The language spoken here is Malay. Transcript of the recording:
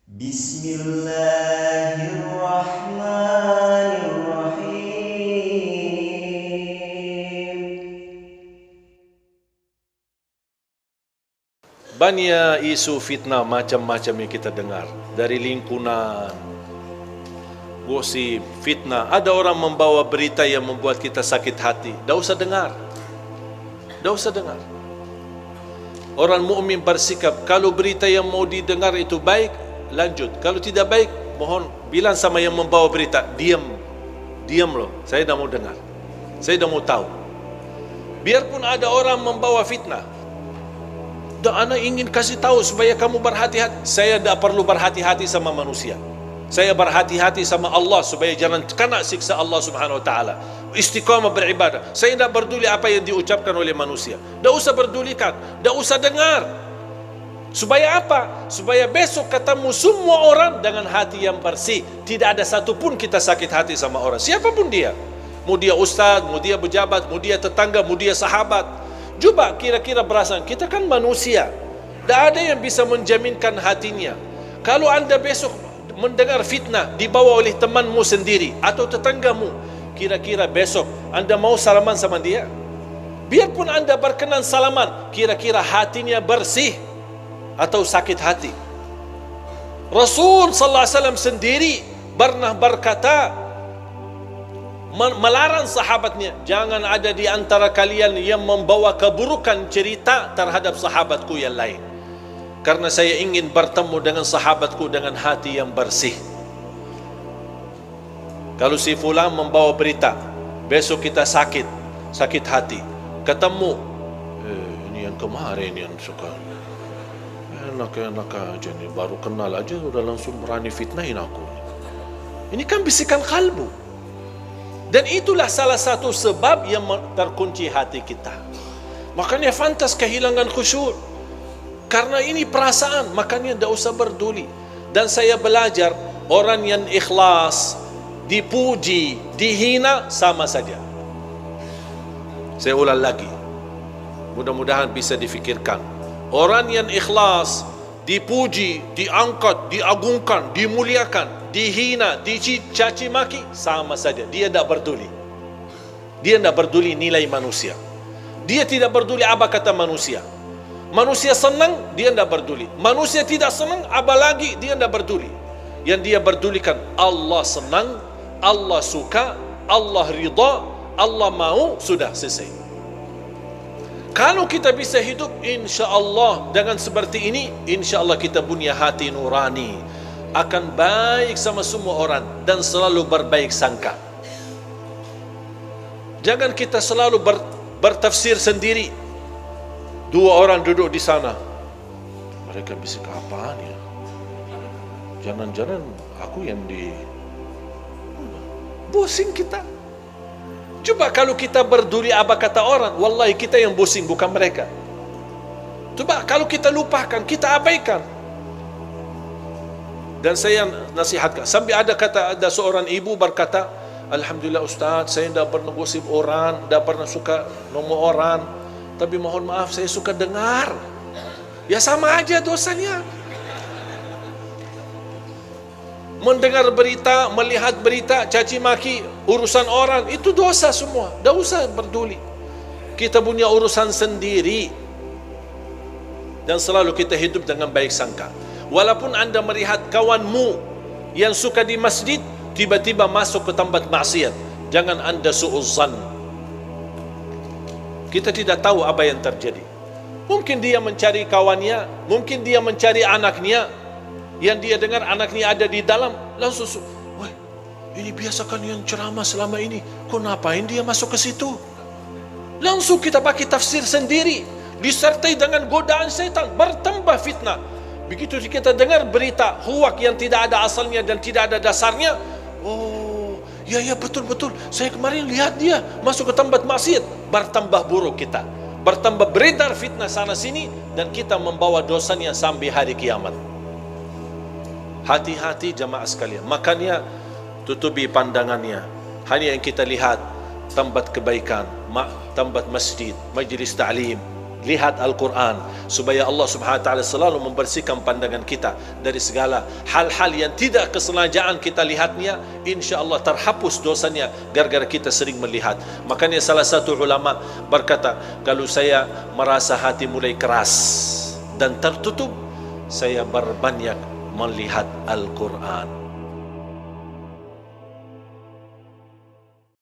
Banyak isu fitnah macam-macam yang kita dengar dari lingkungan, gosip, fitnah. Ada orang membawa berita yang membuat kita sakit hati. Dah usah dengar. Dah usah dengar. Orang mukmin bersikap, kalau berita yang mau didengar itu baik, lanjut. Kalau tidak baik, mohon bilang sama yang membawa berita, diam. Diam loh, saya dah mau dengar. Saya dah mau tahu. Biarpun ada orang membawa fitnah, dan anak ingin kasih tahu supaya kamu berhati-hati. Saya tak perlu berhati-hati sama manusia. Saya berhati-hati sama Allah supaya jangan kena siksa Allah Subhanahu Wa Taala. Istiqamah beribadah. Saya tidak peduli apa yang diucapkan oleh manusia. Tak usah pedulikan, tak usah dengar. Supaya apa? Supaya besok ketemu semua orang dengan hati yang bersih. Tidak ada satu pun kita sakit hati sama orang, siapapun dia. Mau dia ustaz, mau dia pejabat, mau dia tetangga, mau dia sahabat. Coba kira-kira perasaan, kita kan manusia. Tak ada yang bisa menjaminkan hatinya. Kalau anda besok mendengar fitnah dibawa oleh temanmu sendiri atau tetanggamu, kira-kira besok anda mau salaman sama dia? Biarpun anda berkenan salaman, kira-kira hatinya bersih atau sakit hati? Rasul sallallahu alaihi wasallam sendiri pernah berkata, melarang sahabatnya, jangan ada di antara kalian yang membawa keburukan cerita terhadap sahabatku yang lain, karena saya ingin bertemu dengan sahabatku dengan hati yang bersih. Kalau si fulan membawa berita, besok kita sakit hati, ketemu, ini yang kemarin yang suka enak-enak aja nih, baru kenal aja udah langsung berani fitnahin aku. Ini kan bisikan kalbu. Dan itulah salah satu sebab yang terkunci hati kita. Makanya fantas kehilangan khusyuk. Karena ini perasaan, makanya tidak usah peduli. Dan saya belajar, orang yang ikhlas, dipuji, dihina, sama saja. Saya ulang lagi, mudah-mudahan bisa difikirkan. Orang yang ikhlas, dipuji, diangkat, diagungkan, dimuliakan, dihina, dicaci maki, sama saja. Dia tidak peduli. Dia tidak peduli nilai manusia. Dia tidak peduli apa kata manusia. Manusia senang, dia tidak peduli. Manusia tidak senang, apa lagi dia tidak peduli. Yang dia pedulikan, Allah senang, Allah suka, Allah ridha, Allah mau, sudah selesai. Kalau kita bisa hidup insya-Allah dengan seperti ini, insya-Allah kita punya hati nurani, akan baik sama semua orang dan selalu berbaik sangka. Jangan kita selalu bertafsir sendiri. Dua orang duduk di sana, mereka bisik apaan ya? Jangan-jangan aku yang pusing kita. Coba kalau kita peduli apa kata orang, wallahi kita yang pusing, bukan mereka. Coba kalau kita lupakan, kita abaikan. Dan saya nasihatkan, sampai ada seorang ibu berkata, alhamdulillah Ustaz, saya tidak pernah gosip orang, tidak pernah suka nomor orang, tapi mohon maaf saya suka dengar. Ya sama aja dosanya. Mendengar berita, melihat berita, caci maki, urusan orang, itu dosa semua. Tidak usah peduli. Kita punya urusan sendiri. Dan selalu kita hidup dengan baik sangka. Walaupun anda melihat kawanmu yang suka di masjid, tiba-tiba masuk ke tempat maksiat, jangan anda su'uzzan. Kita tidak tahu apa yang terjadi. Mungkin dia mencari kawannya, mungkin dia mencari anaknya, yang dia dengar anaknya ada di dalam, langsung, wah, ini biasakan yang ceramah selama ini, kok ngapain dia masuk ke situ? Langsung kita pakai tafsir sendiri, disertai dengan godaan setan, bertambah fitnah. Begitu kita dengar berita huwak yang tidak ada asalnya dan tidak ada dasarnya, oh, ya betul, saya kemarin lihat dia masuk ke tempat maksiat, bertambah buruk kita, bertambah beredar fitnah sana sini, dan kita membawa dosanya sampai hari kiamat. Hati-hati jamaah sekalian. Makanya tutupi pandangannya. Hanya yang kita lihat tempat kebaikan, tempat masjid, majlis ta'lim, lihat Al-Quran, supaya Allah Subhanahu wa taala selalu membersihkan pandangan kita dari segala hal-hal yang tidak kesengajaan kita lihatnya. Insya-Allah terhapus dosanya gara-gara kita sering melihat. Makanya salah satu ulama berkata, kalau saya merasa hati mulai keras dan tertutup, saya berbanyak melihat Al-Quran.